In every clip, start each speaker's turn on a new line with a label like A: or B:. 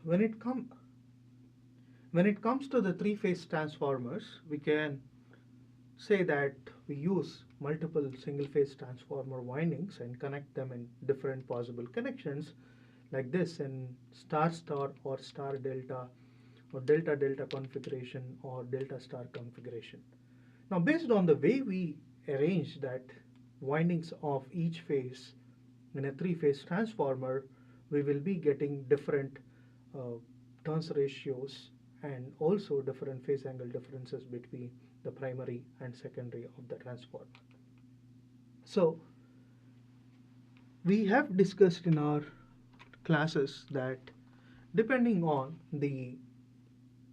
A: when it comes to the three-phase transformers, we can say that we use multiple single-phase transformer windings and connect them in different possible connections like this in star-star or star-delta or delta-delta configuration or delta-star configuration. Now, based on the way we arrange that windings of each phase in a three-phase transformer, we will be getting different uh, turns ratios and also different phase angle differences between the primary and secondary of the transformer. So we have discussed in our classes that depending on the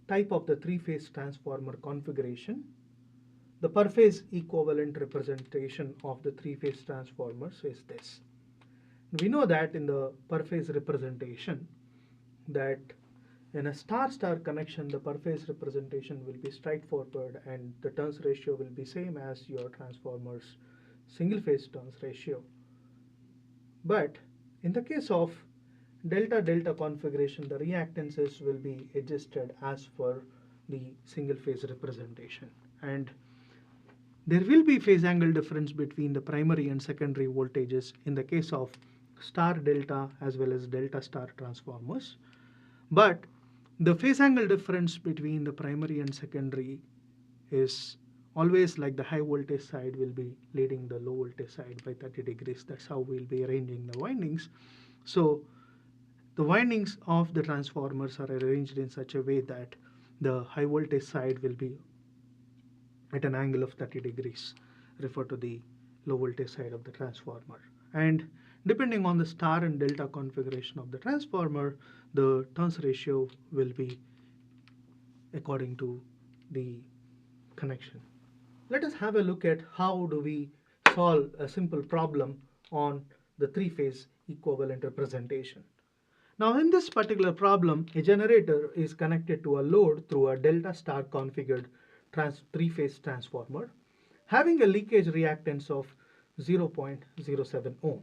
A: type of the three-phase transformer configuration, the per phase equivalent representation of the three-phase transformers is this. We know that in the per phase representation that in a star-star connection, the per phase representation will be straightforward and the turns ratio will be same as your transformer's single phase turns ratio. But in the case of delta-delta configuration, the reactances will be adjusted as per the single phase representation. And there will be phase angle difference between the primary and secondary voltages in the case of star delta as well as delta star transformers. But the phase angle difference between the primary and secondary is always like the high voltage side will be leading the low voltage side by 30 degrees. That's how we'll be arranging the windings. So the windings of the transformers are arranged in such a way that the high voltage side will be at an angle of 30 degrees, refer to the low voltage side of the transformer. And depending on the star and delta configuration of the transformer, the turns ratio will be according to the connection. Let us have a look at how do we solve a simple problem on the three-phase equivalent representation. Now in this particular problem, a generator is connected to a load through a delta star configured three-phase transformer having a leakage reactance of 0.07 ohm.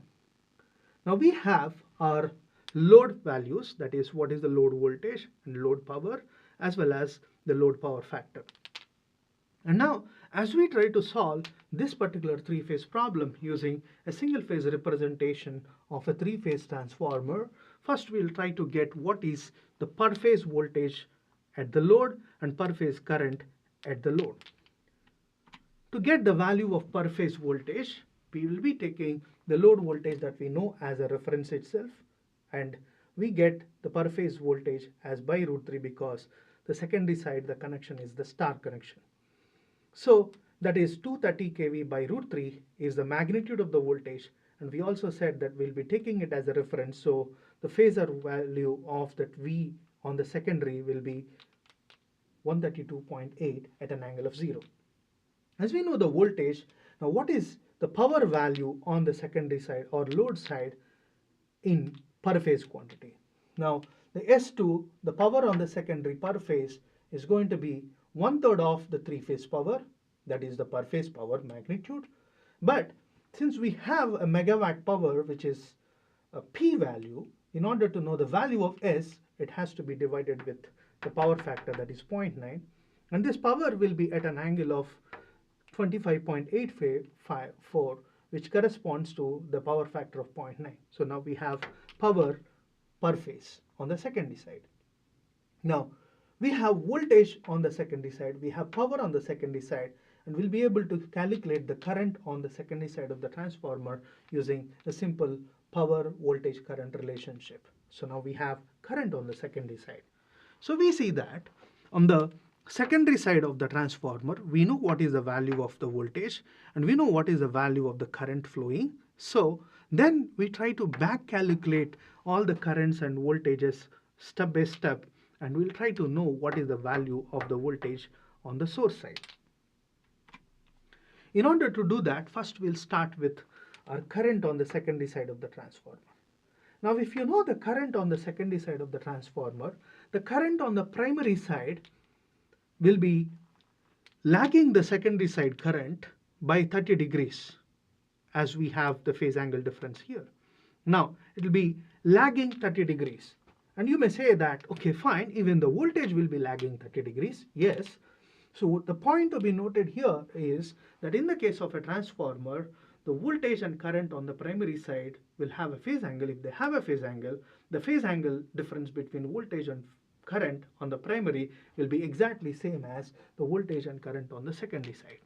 A: Now we have our load values, that is what is the load voltage and load power as well as the load power factor. And now as we try to solve this particular three-phase problem using a single-phase representation of a three-phase transformer, first we'll try to get what is the per phase voltage at the load and per phase current at the load. To get the value of per phase voltage, we will be taking the load voltage that we know as a reference itself, and we get the per phase voltage as by root 3 because the secondary side, the connection is the star connection. So that is 230 kV by root 3 is the magnitude of the voltage, and we also said that we'll be taking it as a reference, so the phasor value of that V on the secondary will be 132.8 at an angle of 0. As we know the voltage, now what is the power value on the secondary side or load side in per phase quantity? Now the S2, the power on the secondary per phase is going to be 1/3 of the three-phase power, that is the per phase power magnitude. But since we have a megawatt power, which is a P value, in order to know the value of S, it has to be divided with the power factor, that is 0.9. And this power will be at an angle of 25.854, which corresponds to the power factor of 0.9. So now we have power per phase on the secondary side. Now we have voltage on the secondary side, we have power on the secondary side, and we'll be able to calculate the current on the secondary side of the transformer using a simple power voltage current relationship. So now we have current on the secondary side. So we see that on the secondary side of the transformer, we know what is the value of the voltage and we know what is the value of the current flowing. So then we try to back calculate all the currents and voltages step by step, and we'll try to know what is the value of the voltage on the source side. In order to do that, first we'll start with our current on the secondary side of the transformer. Now if you know the current on the secondary side of the transformer, the current on the primary side will be lagging the secondary side current by 30 degrees, as we have the phase angle difference here. Now it will be lagging 30 degrees, And you may say that, okay, fine, even the voltage will be lagging 30 degrees. Yes. So the point to be noted here is that in the case of a transformer, the voltage and current on the primary side will have a phase angle. If they have a phase angle, the phase angle difference between voltage and current on the primary will be exactly same as the voltage and current on the secondary side.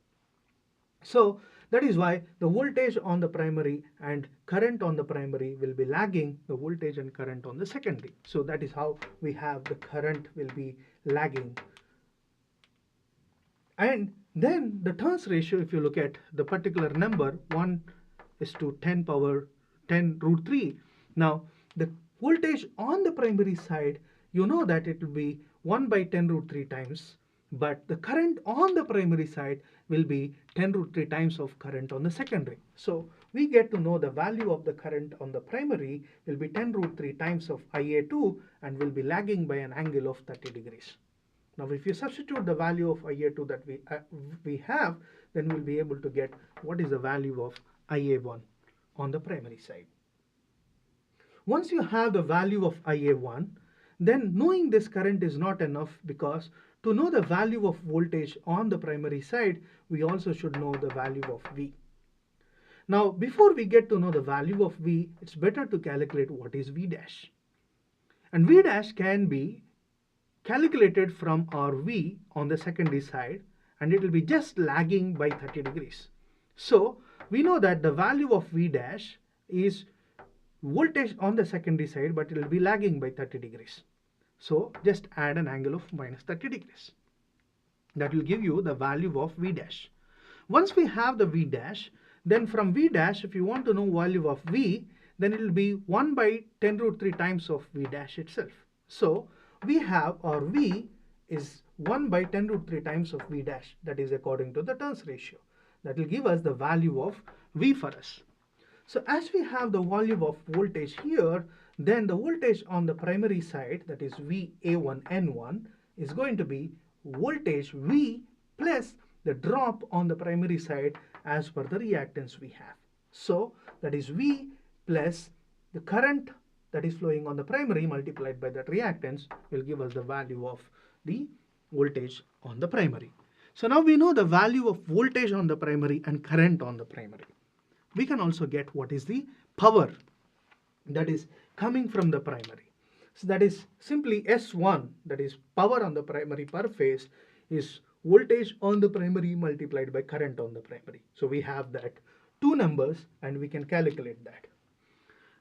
A: So that is why the voltage on the primary and current on the primary will be lagging the voltage and current on the secondary. So that is how we have the current will be lagging. And then the turns ratio, if you look at the particular number, 1 is to 10 power 10 root 3. Now the voltage on the primary side, you know that it will be 1 by 10 root 3 times, but the current on the primary side will be 10 root 3 times of current on the secondary. So we get to know the value of the current on the primary will be 10 root 3 times of Ia2 and will be lagging by an angle of 30 degrees. Now if you substitute the value of Ia2 that we have, then we'll be able to get what is the value of Ia1 on the primary side. Once you have the value of Ia1, then knowing this current is not enough, because to know the value of voltage on the primary side, we also should know the value of V. Now before we get to know the value of V, it's better to calculate what is V dash. And V dash can be calculated from our V on the secondary side, and it will be just lagging by 30 degrees. So we know that the value of V dash is voltage on the secondary side, but it will be lagging by 30 degrees. So just add an angle of minus 30 degrees. That will give you the value of V dash. Once we have the V dash, then from V dash, if you want to know value of V, then it will be 1 by 10 root 3 times of V dash itself. So we have our V is 1 by 10 root 3 times of V dash, that is according to the turns ratio. That will give us the value of V for us. So as we have the value of voltage here, then the voltage on the primary side, that is VA1N1, is going to be voltage V plus the drop on the primary side as per the reactance we have. So that is V plus the current that is flowing on the primary multiplied by that reactance will give us the value of the voltage on the primary. So now we know the value of voltage on the primary and current on the primary. We can also get what is the power that is coming from the primary. So that is simply S1, that is power on the primary per phase, is voltage on the primary multiplied by current on the primary. So we have that two numbers and we can calculate that.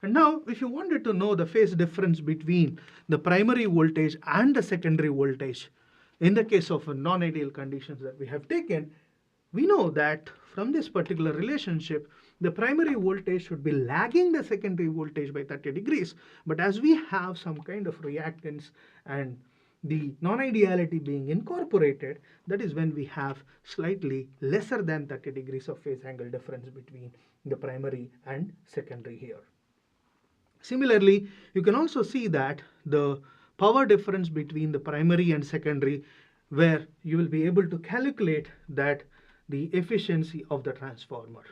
A: And now if you wanted to know the phase difference between the primary voltage and the secondary voltage, in the case of non-ideal conditions that we have taken, we know that from this particular relationship, the primary voltage should be lagging the secondary voltage by 30 degrees. But as we have some kind of reactance and the non-ideality being incorporated, that is when we have slightly lesser than 30 degrees of phase angle difference between the primary and secondary here. Similarly, you can also see that the power difference between the primary and secondary, where you will be able to calculate that the efficiency of the transformer.